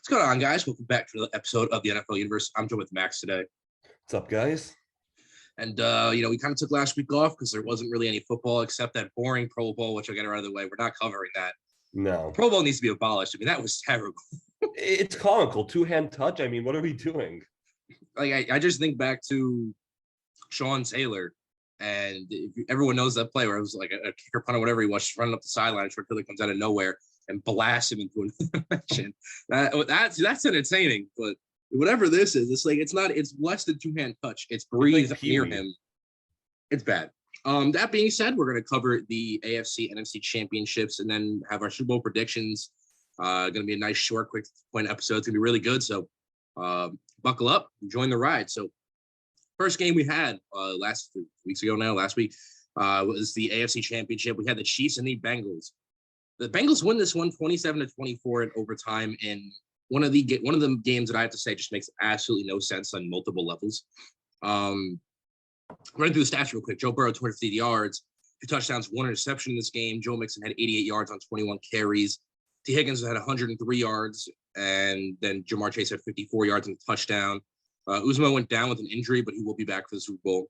What's going on, guys? Welcome back to another episode of the NFL Universe. I'm joined with Max today. What's up, guys? And, we kind of took last week off because there wasn't really any football except that boring Pro Bowl, which I'll get out of the way. We're not covering that. No. Pro Bowl needs to be abolished. I mean, that was terrible. It's comical. Two-hand touch. I mean, what are we doing? Like, I just think back to Sean Taylor, and everyone knows that play where it was like a kicker punt or whatever he was, just running up the sideline, short Taylor comes out of nowhere and blasts him into an interception. That's entertaining, but whatever this is, it's less than two-hand touch. It's breathed like near him. It's bad. That being said, we're going to cover the AFC Nfc Championships and then have our Super Bowl predictions. Going to be a nice, short, quick point episode. It's going to be really good. So buckle up, join the ride. So first game we had last week was the AFC Championship. We had the Chiefs and the Bengals. The Bengals win this one 27-24 in overtime, and one of the games that I have to say just makes absolutely no sense on multiple levels. Running through the stats real quick: Joe Burrow 250 yards, 2 touchdowns, 1 interception in this game. Joe Mixon had 88 yards on 21 carries. T. Higgins had 103 yards, and then Jamar Chase had 54 yards and a touchdown. Uzomah went down with an injury, but he will be back for the Super Bowl.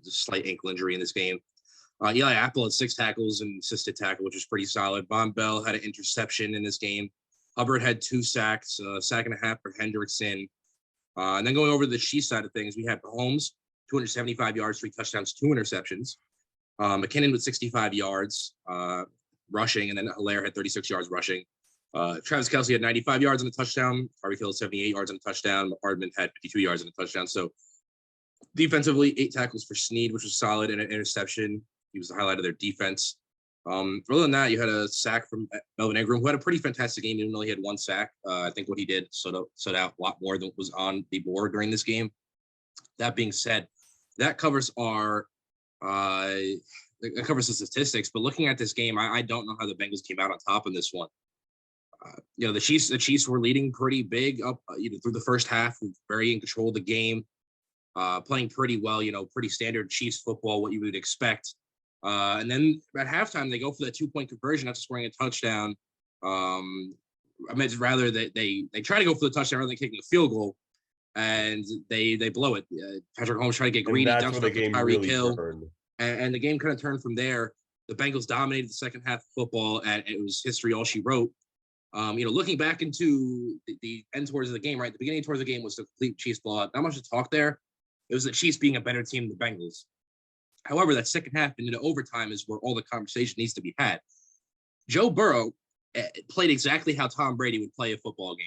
Just a slight ankle injury in this game. Eli Apple had 6 tackles and assisted tackle, which was pretty solid. Von Bell had an interception in this game. Hubbard had 2 sacks, a sack and a half for Hendrickson. And then going over to the Chiefs side of things, we had Mahomes, 275 yards, 3 touchdowns, 2 interceptions. McKinnon with 65 yards rushing, and then Hilaire had 36 yards rushing. Travis Kelce had 95 yards and a touchdown. Harvey Hill had 78 yards and a touchdown. Hardman had 52 yards and a touchdown. So defensively, 8 tackles for Snead, which was solid, and an interception. He was the highlight of their defense. Other than that, you had a sack from Melvin Ingram, who had a pretty fantastic game, even though he had 1 sack. I think what he did stood out a lot more than what was on the board during this game. That being said, that covers the statistics. But looking at this game, I don't know how the Bengals came out on top in this one. The Chiefs were leading pretty big up, through the first half, very in control of the game, playing pretty well. Pretty standard Chiefs football, what you would expect. And then at halftime, they go for that 2-point conversion after scoring a touchdown. Rather they try to go for the touchdown rather than kicking a field goal, and they blow it. Patrick Mahomes tried to get greedy, dumps off to Tyreek Hill, and the game kind of turned from there. The Bengals dominated the second half of football, and it was history all she wrote. Looking back into the end towards the game, right? The beginning towards the game was the complete Chiefs blowout. Not much to talk there. It was the Chiefs being a better team than the Bengals. However, that second half into overtime is where all the conversation needs to be had. Joe Burrow played exactly how Tom Brady would play a football game.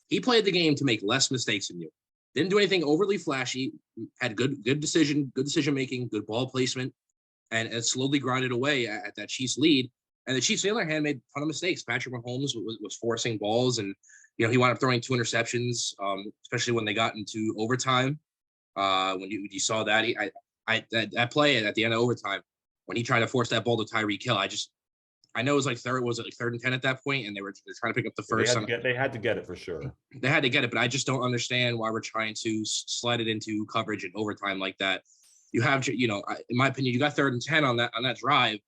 He played the game to make less mistakes than you. Didn't do anything overly flashy. Had good decision making, good ball placement, and slowly grinded away at that Chiefs lead. And the Chiefs, on the other hand, made a ton of mistakes. Patrick Mahomes was forcing balls, and he wound up throwing 2 interceptions, especially when they got into overtime. When you saw that, that play at the end of overtime, when he tried to force that ball to Tyreek Hill, I know it was like third and 10 at that point, and they're trying to pick up the first. They had to get it for sure. They had to get it, but I just don't understand why we're trying to slide it into coverage in overtime like that. You have, in my opinion, you got 3rd and 10 on that drive.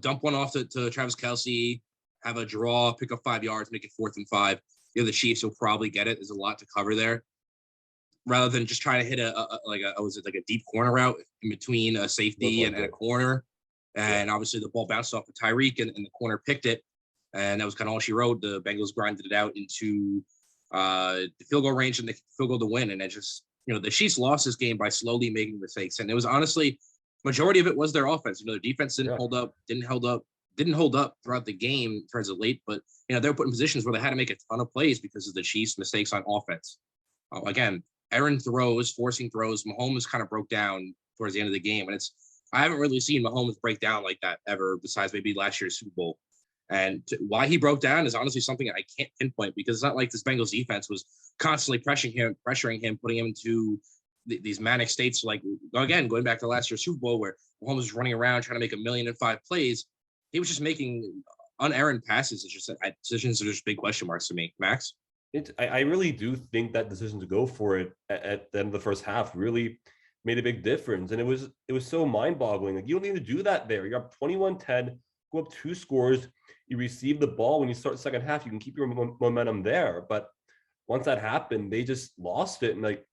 Dump one off to Travis Kelce, have a draw, pick up 5 yards, make it 4th and 5. The Chiefs will probably get it. There's a lot to cover there. Rather than just trying to hit a deep corner route in between a safety and a corner. And obviously the ball bounced off of Tyreek and the corner picked it. And that was kind of all she wrote. The Bengals grinded it out into the field goal range and the field goal to win. And it just, the Chiefs lost this game by slowly making mistakes. And it was honestly, majority of it was their offense. Their defense didn't hold up throughout the game in terms of late, but they were put in positions where they had to make a ton of plays because of the Chiefs' mistakes on offense. Again, errant throws, forcing throws. Mahomes kind of broke down towards the end of the game, and I haven't really seen Mahomes break down like that ever, besides maybe last year's Super Bowl. And why he broke down is honestly something I can't pinpoint, because it's not like this Bengals defense was constantly pressuring him, putting him into these manic states. Like, again, going back to last year's Super Bowl where Mahomes was running around trying to make 1,000,005 plays, he was just making unerrant passes. It's just decisions are just big question marks to me. Max? I really do think that decision to go for it at the end of the first half really made a big difference. And it was so mind-boggling. Like, you don't need to do that there. You're up 21-10, go up 2 scores. you receive the ball when you start the second half, you can keep your momentum there. But once that happened, they just lost it. And like,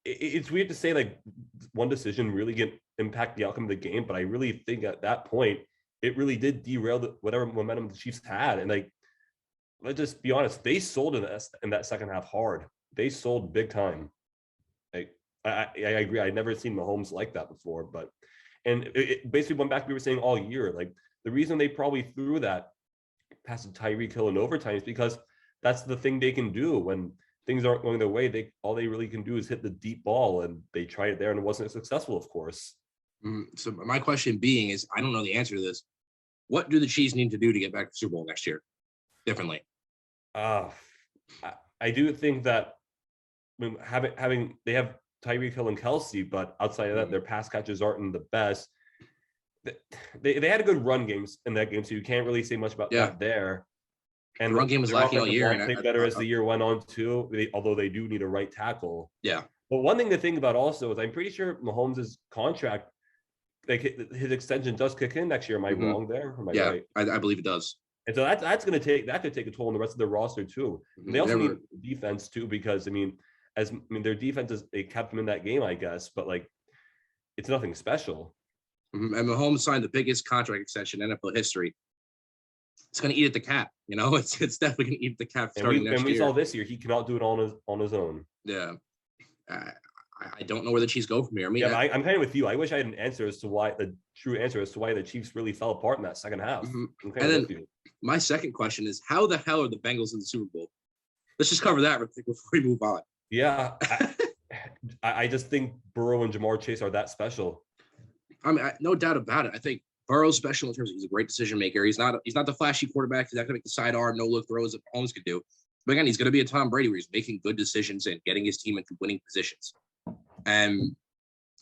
it's weird to say like one decision really can impact the outcome of the game, but I really think at that point it really did derail whatever momentum the Chiefs had. And like, let's just be honest, they sold in that second half hard. They sold big time. Like, I agree. I'd never seen Mahomes like that before, but it basically went back to what we were saying all year. Like, the reason they probably threw that pass to Tyreek Hill in overtime is because that's the thing they can do when things aren't going their way. All they really can do is hit the deep ball, and they tried it there and it wasn't successful, of course. So my question being is, I don't know the answer to this. What do the Chiefs need to do to get back to the Super Bowl next year? Differently. I do think that having they have Tyreek Hill and Kelsey, but outside of that, their pass catches aren't the best. They had a good run games in that game, so you can't really say much about that there. And the run game was lacking all year. And played better as the year went on too. Although they do need a right tackle. Yeah. But one thing to think about also is I'm pretty sure Mahomes' contract, like his extension, does kick in next year. Am I wrong there? Am I right? I believe it does. And so that's going to take a toll on the rest of their roster too. And they also need defense too, because their defense is, they kept them in that game, I guess, but like it's nothing special. And Mahomes signed the biggest contract extension in NFL history. It's going to eat at the cap, It's definitely going to eat at the cap starting next year. And we saw this year he cannot do it on his own. Yeah, I don't know where the Chiefs go from here. I mean, I'm kind of with you. I wish I had an answer as to why the Chiefs really fell apart in that second half. And then my second question is, how the hell are the Bengals in the Super Bowl? Let's just cover that real quick before we move on. Yeah, I just think Burrow and Jamar Chase are that special. I mean, no doubt about it. I think Burrow's special in terms of he's a great decision maker. He's not the flashy quarterback. He's not going to make the sidearm, no look throws that Mahomes could do. But again, he's going to be a Tom Brady where he's making good decisions and getting his team into winning positions. And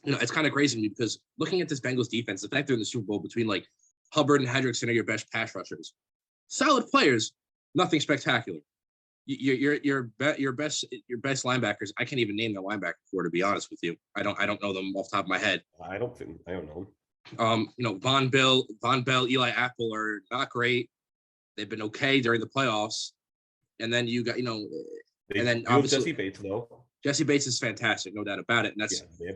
it's kind of crazy to me because looking at this Bengals defense, the fact they're in the Super Bowl between like Hubbard and Hendrickson are your best pass rushers, solid players, nothing spectacular. Your best linebackers. I can't even name the linebacker for, to be honest with you. I don't know them off the top of my head. I don't know. Von Bell, Eli Apple are not great. They've been okay during the playoffs. And then you got, and then obviously Jesse Bates, though. Jesse Bates is fantastic, no doubt about it. And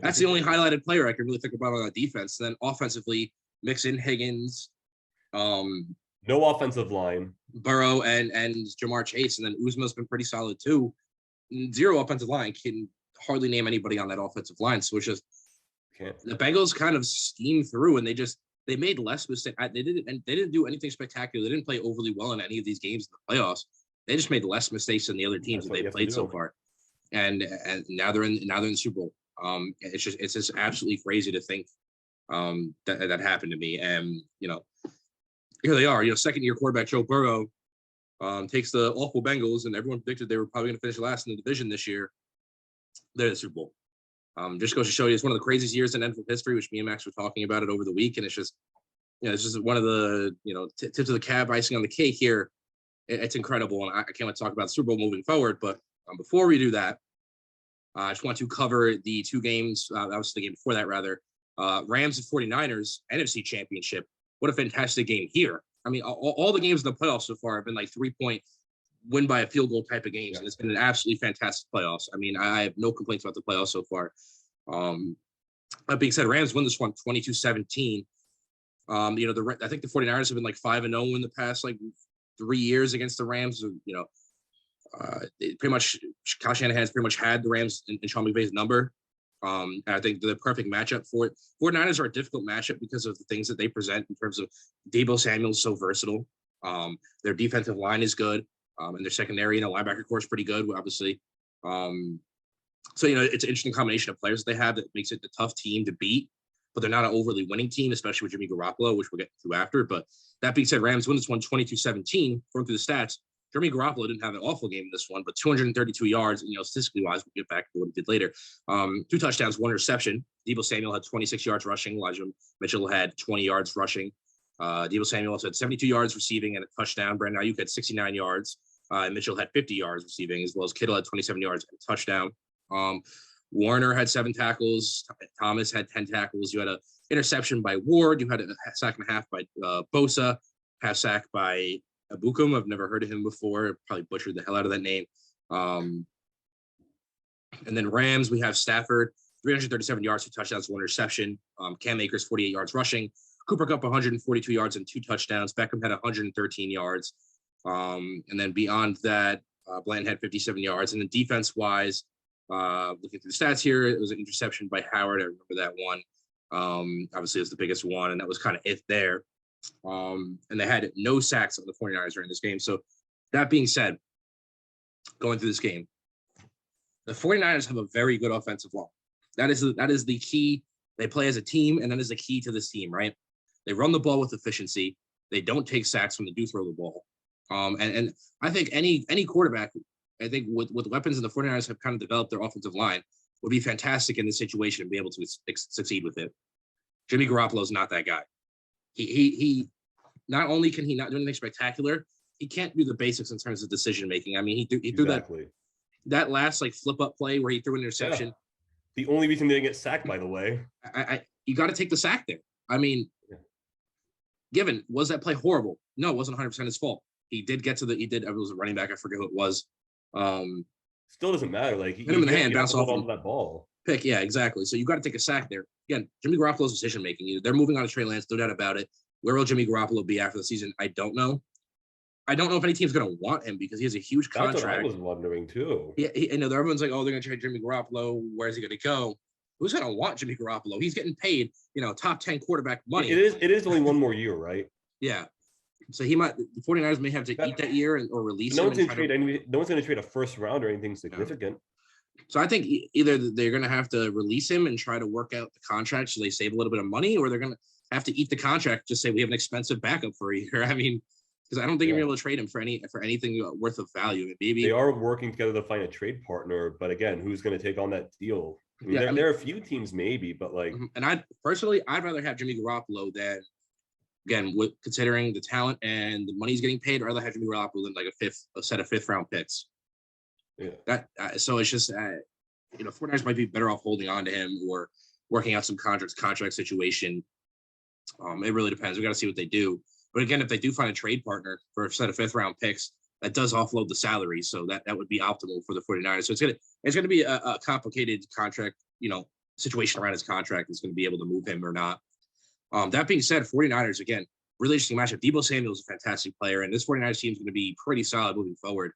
that's the only highlighted player I can really think about on that defense. And then offensively, mix in Higgins, no offensive line, Burrow and Jamar Chase, and then Uzma's been pretty solid too. Zero offensive line, can hardly name anybody on that offensive line. So it's just the Bengals kind of schemed through, and they made less mistakes. They didn't do anything spectacular. They didn't play overly well in any of these games in the playoffs. They just made less mistakes than the other teams that they played so far. And now they're in the Super Bowl. It's just absolutely crazy to think that happened to me. And here they are. Second-year quarterback Joe Burrow takes the awful Bengals, and everyone predicted they were probably going to finish last in the division this year. They're in the Super Bowl. Just goes to show you, it's one of the craziest years in NFL history, which me and Max were talking about it over the week, and it's just one of the tips of the cap, icing on the cake here. It's incredible, and I can't wait to talk about the Super Bowl moving forward. But before we do that, I just want to cover the two games. That was the game before that, rather. Rams and 49ers, Nfc Championship. What a fantastic game here. I mean, all the games in the playoffs so far have been like 3-point win by a field goal type of games. And it's been an absolutely fantastic playoffs. I mean, I have no complaints about the playoffs so far. That being said, Rams win this one 22-17. I think the 49ers have been like 5-0 in the past like 3 years against the Rams. Pretty much Kyle Shanahan's pretty much had the Rams in Sean McVay's number. And I think they're the perfect matchup for it. 49ers are a difficult matchup because of the things that they present in terms of Deebo Samuel's so versatile. Their defensive line is good. And their secondary, linebacker core is pretty good, obviously. So it's an interesting combination of players they have that makes it a tough team to beat, but they're not an overly winning team, especially with Jimmy Garoppolo, which we'll get to after. But that being said, Rams win this one 22-17. Going through the stats, Jimmy Garoppolo didn't have an awful game in this one, but 232 yards, and statistically wise, we'll get back to what he did later. 2 touchdowns, 1 interception. Deebo Samuel had 26 yards rushing. Elijah Mitchell had 20 yards rushing. Deebo Samuel also had 72 yards receiving and a touchdown. Brandon Ayuk had 69 yards. And Mitchell had 50 yards receiving, as well as Kittle had 27 yards and a touchdown. Warner had 7 tackles. Thomas had 10 tackles. You had an interception by Ward. You had a sack and a half by Bosa. half sack by Abukum. I've never heard of him before. Probably butchered the hell out of that name. And then Rams, we have Stafford, 337 yards, 2 touchdowns, 1 interception. Cam Akers, 48 yards rushing. Cooper Kupp, 142 yards and 2 touchdowns. Beckham had 113 yards. And then beyond that, Bland had 57 yards. And then defense-wise, looking through the stats here, it was an interception by Howard. I remember that one. Obviously, it was the biggest one, and that was kind of it there. And they had no sacks on the 49ers during this game. So that being said, going through this game, the 49ers have a very good offensive line. That is the key. They play as a team, and that is the key to this team, right? They run the ball with efficiency. They don't take sacks when they do throw the ball. And I think any quarterback, I think with weapons, and the 49ers have kind of developed their offensive line, would be fantastic in this situation and be able to succeed with it. Jimmy Garoppolo is not that guy. He not only can he not do anything spectacular, he can't do the basics in terms of decision making. I mean, he threw that last like flip up play where he threw an interception. Yeah. The only reason they didn't get sacked, by the way. You got to take the sack there. I mean, given, was that play horrible? No, it wasn't 100% his fault. He did get to it was a running back. I forget who it was. Still doesn't matter. Like, hit him in the hand, bounce off onto that ball. Pick, yeah, exactly. So you got to take a sack there. Again, Jimmy Garoppolo's decision making. They're moving on to Trey Lance, no doubt about it. Where will Jimmy Garoppolo be after the season? I don't know. I don't know if any team's going to want him because he has a huge contract. That's what I was wondering too. Yeah, I know everyone's like, oh, they're going to trade Jimmy Garoppolo. Where's he going to go? Who's going to want Jimmy Garoppolo? He's getting paid, top 10 quarterback money. It is only one more year, right? Yeah. So the 49ers may have to eat that year or release him. No one's going to trade a first round or anything significant. So I think either they're going to have to release him and try to work out the contract so they save a little bit of money, or they're going to have to eat the contract, just say we have an expensive backup for a year. I mean, because I don't think you're able to trade him for anything worth of value. Maybe they are working together to find a trade partner, but again, who's going to take on that deal? I mean, there are a few teams maybe, but like, and I'd rather have Jimmy Garoppolo than, again, considering the talent and the money he's getting paid, I'd rather have Jimmy Garoppolo than like a set of 5th round picks. Yeah. So it's just 49ers might be better off holding on to him or working out some contract situation. It really depends. We got to see what they do. But again, if they do find a trade partner for a set of 5th round picks, that does offload the salary, so that would be optimal for the 49ers. So it's gonna be a complicated contract, situation around his contract is going to be able to move him or not. That being said, 49ers, again, really interesting matchup. Deebo Samuel is a fantastic player, and this 49ers team is going to be pretty solid moving forward.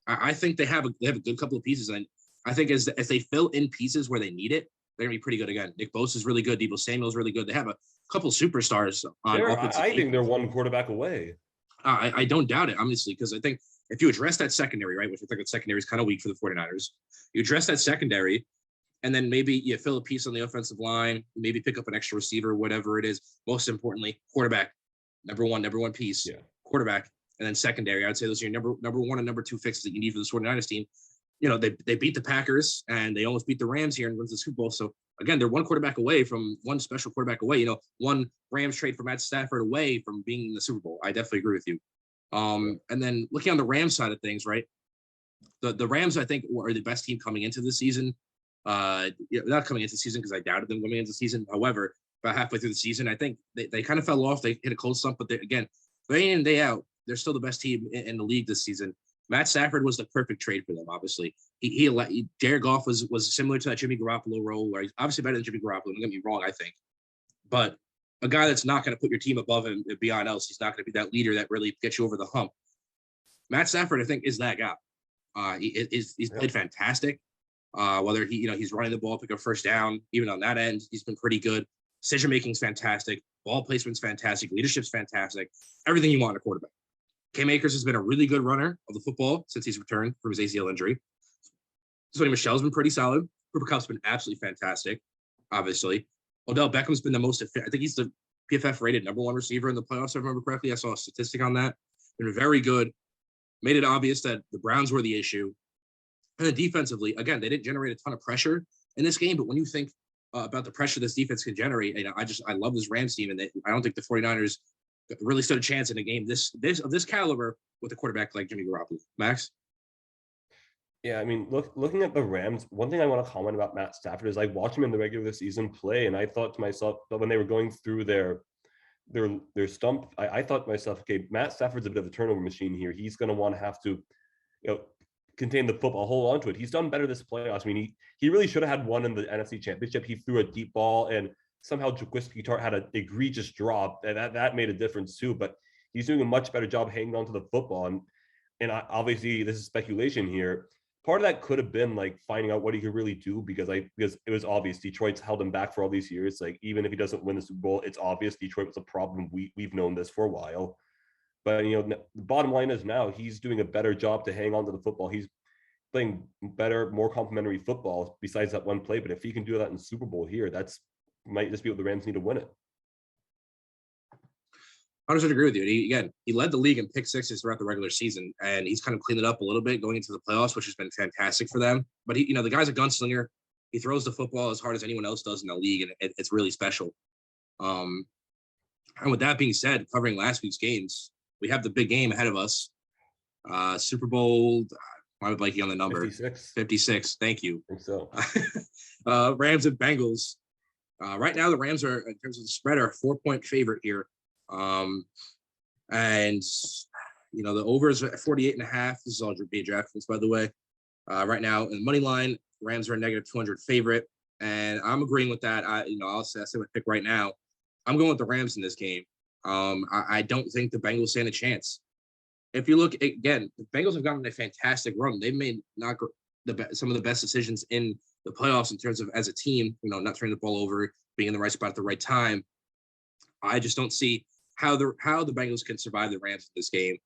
I think they have a good couple of pieces, and I think as they fill in pieces where they need it, they're going to be pretty good again. Nick Bosa is really good. Deebo Samuel is really good. They have a couple superstars on offensive. I think they're one quarterback away. I don't doubt it, honestly, because I think if you address that secondary, right, which I think that secondary is kind of weak for the 49ers, you address that secondary, and then maybe you fill a piece on the offensive line, maybe pick up an extra receiver, whatever it is. Most importantly, quarterback, number one piece, quarterback, and then secondary. I'd say those are your number 1 and number 2 fixes that you need for this 49ers team. They beat the Packers and they almost beat the Rams here and wins the Super Bowl. So again, they're one special quarterback away, one Rams trade for Matt Stafford away from being in the Super Bowl. I definitely agree with you. And then looking on the Rams side of things, right? The Rams, I think, are the best team coming into the season. Not coming into the season because I doubted them coming into the season. However, about halfway through the season, I think they kind of fell off. They hit a cold slump, but again, day in and day out, they're still the best team in the league this season. Matt Stafford was the perfect trade for them. Obviously, Jared Goff was similar to that Jimmy Garoppolo role, where he's obviously better than Jimmy Garoppolo. Don't get me wrong, I think, but a guy that's not going to put your team above him beyond else. He's not going to be that leader that really gets you over the hump. Matt Stafford, I think, is that guy. He's played fantastic. Whether he's running the ball, pick up first down, even on that end, he's been pretty good. Decision making is fantastic. Ball placement's fantastic. Leadership's fantastic. Everything you want in a quarterback. Cam Akers has been a really good runner of the football since he's returned from his ACL injury. Sonny Michel's been pretty solid. Cooper Kupp's been absolutely fantastic, obviously. Odell Beckham's been the most efficient. I think he's the PFF rated number 1 receiver in the playoffs, if I remember correctly. I saw a statistic on that. Been very good. Made it obvious that the Browns were the issue. And then defensively, again, they didn't generate a ton of pressure in this game, but when you think about the pressure this defense can generate, I love this Rams team, and I don't think the 49ers really stood a chance in a game of this caliber with a quarterback like Jimmy Garoppolo. Max? Yeah, I mean, looking at the Rams, one thing I want to comment about Matt Stafford is I watched him in the regular season play, and I thought to myself that when they were going through their their stump. I thought to myself, okay, Matt Stafford's a bit of a turnover machine here. He's going to want to have to, contain the football, hold on to it. He's done better this playoffs. I mean, he really should have had one in the NFC Championship. He threw a deep ball, and somehow Jaquiski Tartt had an egregious drop, and that made a difference too. But he's doing a much better job hanging on to the football. And obviously, this is speculation here. Part of that could have been like finding out what he could really do, because it was obvious Detroit's held him back for all these years. Like, even if he doesn't win the Super Bowl, it's obvious Detroit was a problem. We've known this for a while. But the bottom line is now he's doing a better job to hang on to the football. He's playing better, more complimentary football besides that one play. But if he can do that in the Super Bowl here, that's might just be what the Rams need to win it. 100% agree with you. He led the league in pick sixes throughout the regular season, and he's kind of cleaned it up a little bit going into the playoffs, which has been fantastic for them. But the guy's a gunslinger. He throws the football as hard as anyone else does in the league, and it's really special. And with that being said, covering last week's games, we have the big game ahead of us. Super Bowl, why am I blanking on the number? 56. Thank you. I think so. Rams and Bengals. Right now, the Rams are, in terms of the spread, are a 4-point favorite here. And the over is at 48.5. This is all being DraftKings, by the way. Right now in the money line, Rams are a negative 200 favorite, and I'm agreeing with that. I'll say my pick right now. I'm going with the Rams in this game. I don't think the Bengals stand a chance. If you look again, the Bengals have gotten a fantastic run. They've made some of the best decisions in the playoffs in terms of as a team. Not turning the ball over, being in the right spot at the right time. I just don't see how the Bengals can survive the Rams in this game.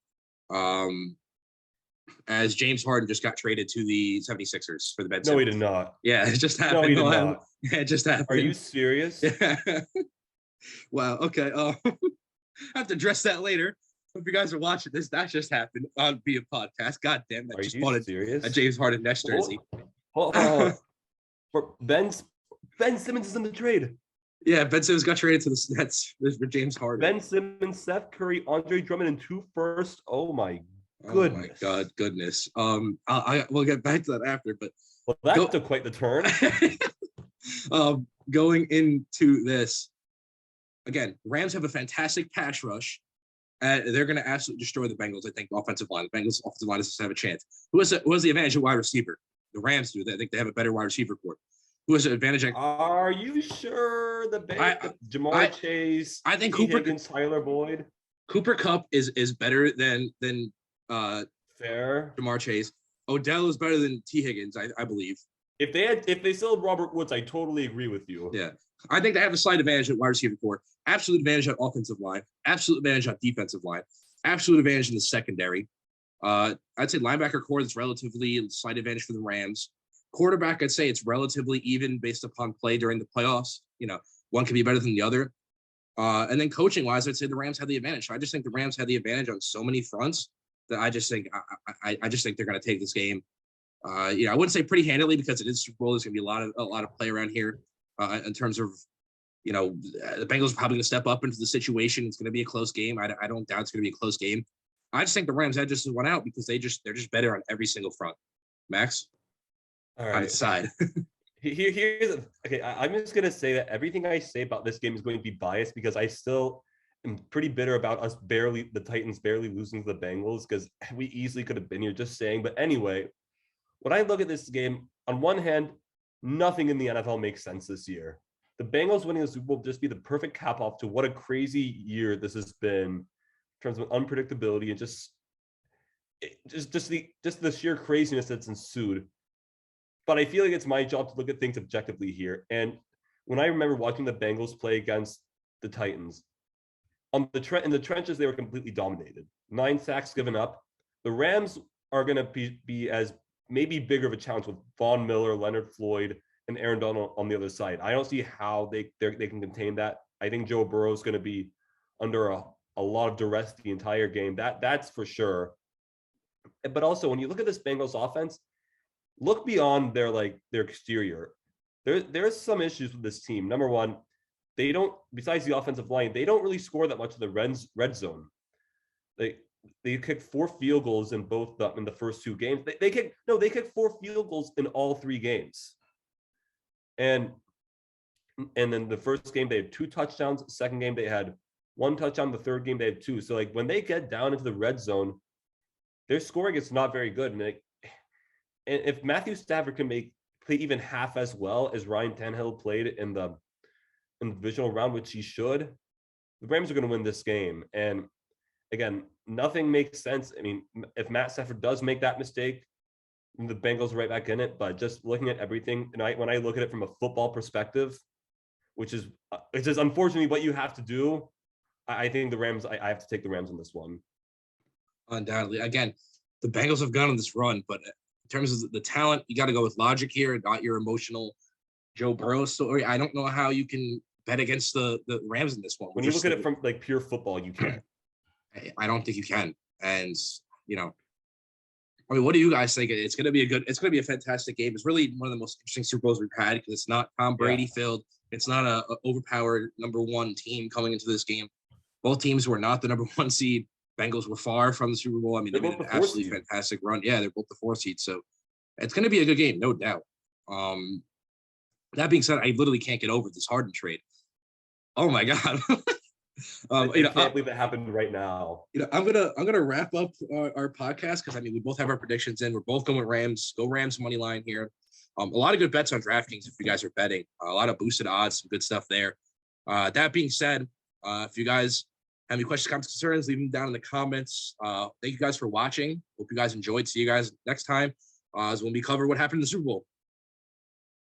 As James Harden just got traded to the 76ers for the Ben Simmons. No, he did not. Yeah, it just happened. No, he did not. Yeah, it just happened. Are you serious? Yeah. Wow. Okay. I have to address that later. Hope you guys are watching this. That just happened on via podcast. God damn, that just bought a James Harden Nets jersey. Ben Simmons is in the trade. Yeah, Ben Simmons got traded to the Nets for James Harden. Ben Simmons, Seth Curry, Andre Drummond, and 2 firsts. Oh my goodness. Oh my God, goodness. We'll get back to that after, but that took quite the turn. Going into this, again, Rams have a fantastic pass rush. They're going to absolutely destroy the Bengals. I think offensive line. The Bengals offensive line doesn't have a chance. Who has the advantage of wide receiver? The Rams do. I think they have a better wide receiver corps. Who has an advantage? Are you sure Jamar Chase? I think Tyler Boyd. Cooper Kupp is better than fair. Jamar Chase. Odell is better than T. Higgins, I believe. If they still have Robert Woods, I totally agree with you. Yeah. I think they have a slight advantage at wide receiver corps. Absolute advantage at offensive line. Absolute advantage at defensive line. Absolute advantage in the secondary. I'd say linebacker corps is relatively slight advantage for the Rams. Quarterback, I'd say it's relatively even based upon play during the playoffs. One can be better than the other. And then coaching-wise, I'd say the Rams have the advantage. I just think the Rams have the advantage on so many fronts that I just think they're going to take this game. I wouldn't say pretty handily because it is Super Bowl. There's going to be a lot of play around here in terms of, the Bengals are probably going to step up into the situation. It's going to be a close game. I don't doubt it's going to be a close game. I just think the Rams had just won out because they're just better on every single front. Max? All right. On its side. I'm just going to say that everything I say about this game is going to be biased because I still am pretty bitter about the Titans barely losing to the Bengals because we easily could have been here, just saying. But anyway, when I look at this game, on one hand, nothing in the NFL makes sense this year. The Bengals winning the Super Bowl will just be the perfect cap off to what a crazy year this has been in terms of unpredictability and just the sheer craziness that's ensued. But I feel like it's my job to look at things objectively here. And when I remember watching the Bengals play against the Titans, in the trenches, they were completely dominated. 9 sacks given up. The Rams are going to be as maybe bigger of a challenge with Von Miller, Leonard Floyd, and Aaron Donald on the other side. I don't see how they can contain that. I think Joe Burrow is going to be under a lot of duress the entire game. That's for sure. But also, when you look at this Bengals offense, look beyond their exterior. There's some issues with this team. Number one, they don't, besides the offensive line, they don't really score that much in the red zone. They kicked 4 field goals in the first 2 games. They kicked 4 field goals in all 3 games. And then the first game they had 2 touchdowns. The second game they had 1 touchdown. The third game they have 2. So like when they get down into the red zone, their scoring is not very good. And if Matthew Stafford can play even half as well as Ryan Tannehill played in the divisional round, which he should, the Rams are going to win this game. And again, nothing makes sense. I mean, if Matt Stafford does make that mistake, the Bengals are right back in it. But just looking at everything, and when I look at it from a football perspective, which is it's just unfortunately what you have to do, I think the Rams. I have to take the Rams on this one. Undoubtedly, again, the Bengals have gone on this run, but in terms of the talent, you got to go with logic here, not your emotional Joe Burrow story. I don't know how you can bet against the Rams in this one. When you look at it from like pure football, you can't. I don't think you can. And I mean, what do you guys think? It's going to be a fantastic game. It's really one of the most interesting Super Bowls we've had because it's not Tom Brady filled. It's not a overpowered number 1 team coming into this game. Both teams were not the number 1 seed. Bengals were far from the Super Bowl. I mean, they made an absolutely fantastic run. Yeah, they're both the 4th seed. So it's going to be a good game, no doubt. That being said, I literally can't get over this Harden trade. Oh my God. I can't believe it happened right now. I'm gonna wrap up our podcast because I mean we both have our predictions in. We're both going Rams. Go Rams money line here. A lot of good bets on DraftKings if you guys are betting. A lot of boosted odds, some good stuff there. That being said, if you guys have any questions, comments, concerns, leave them down in the comments. Thank you guys for watching. Hope you guys enjoyed. See you guys next time as when we cover what happened in the Super Bowl.